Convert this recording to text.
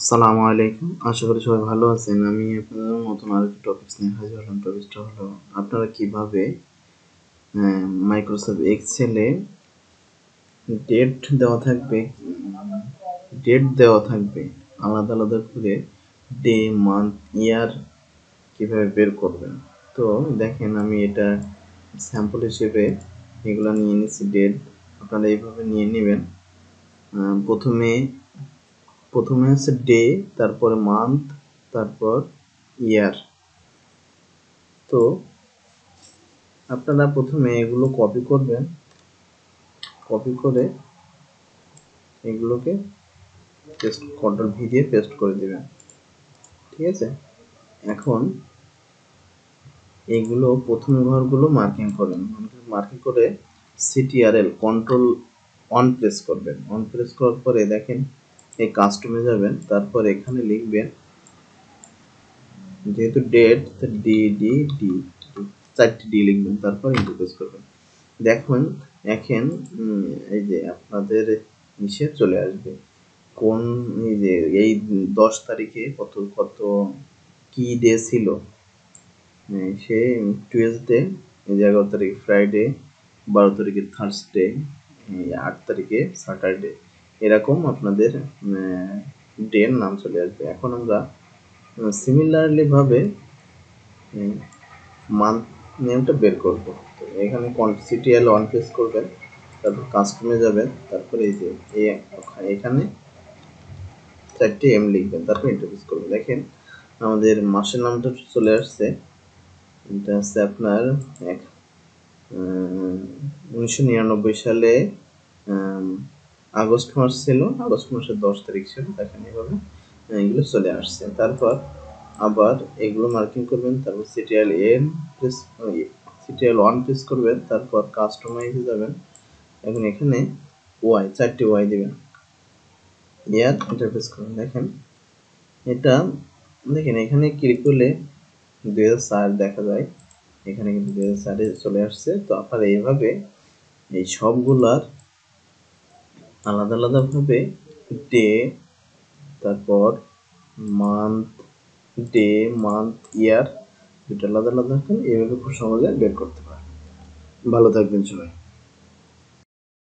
সালামু আলাইকুম, আশা করি সবাই ভালো আছেন। আমি আপনাদের নতুন আরেকটি টপিকস নিয়ে হাজির হলাম। টপিকসটা হলো আপনারা কিভাবে মাইক্রোসফট এক্সেলে ডেট দেওয়া থাকবে ডেট দেওয়া থাকবে আলাদা আলাদা করে ডে, মান্থ, ইয়ার কিভাবে বের করবেন। তো দেখেন, আমি এটা স্যাম্পল হিসেবে এগুলো নিয়ে নিচ্ছি। ডেট আপনারা এইভাবে নিয়ে নেবেন। প্রথমে হচ্ছে ডে, তারপরে মান্থ, তারপর ইয়ার। তো আপনারা প্রথমে এগুলো কপি করবেন, কপি করে এগুলোকে পেস্ট, কন্ট্রোল ভি দিয়ে পেস্ট করে দিবেন। ঠিক আছে, এখন এগুলো প্রথম ঘরগুলো মার্কিং করবেন। মার্কিং করে সিটিআরএল কন্ট্রোল অন প্রেস করবেন। অন প্রেস করার পরে দেখেন এই কাস্টমে যাবেন, তারপর এখানে লিখবেন, যেহেতু ডেট, ডি ডি ডি 4টি ডি লিখবেন, তারপর এন্টার প্রেস করবেন। দেখুন এখন এই যে আপনাদের নিচে চলে আসবে কোন, এই যে এই 10 তারিখে কত কত কি ডে ছিল। সে টুয়েসডে, এই যে 11 তারিখ ফ্রাইডে, 12 তারিখে থার্সডে, 8 তারিখে স্যাটারডে, এরকম আপনাদের ডে এর নাম চলে আসবে। এখন আমরা সিমিলারলি ভাবে মান্থ নেমটা বের করব। তো এখানে সিটিএল অন প্রেস করবেন, তারপর কাস্টমে যাবেন, তারপরে এই যে এখানে 4টি এম লিখবেন, তারপর এন্টার প্রেস করবেন। দেখেন আমাদের মাসের নামটা চলে আসছে। এটা হচ্ছে আপনার 1999 সালে আগস্ট মাস ছিল, আগস্ট মাসের 10 তারিখ ছিল। দেখেন এইভাবে এগুলো চলে আসছে। তারপর আবার এগুলো মার্কিং করবেন, তারপর CTL N press, CTL on press করবেন, তারপর কাস্টমাইজে যাবেন। এখন এখানে ওয়াই, 4টি ওয়াই দিবেন, ইয়ার ইন্টারফেস করবেন। দেখেন এটা, দেখেন এখানে ক্লিক করলে 2004 দেখা যায়, এখানে কিন্তু 2004 চলে আসছে। তো আপনারা এইভাবে এই সবগুলার আলাদা আলাদা ভাবে ডে, তারপর মান্থ, ডে, মান্থ, ইয়ার, দুটো আলাদা আলাদা এইভাবে খুব সহজে বের করতে পারেন। ভালো থাকবেন সবাই।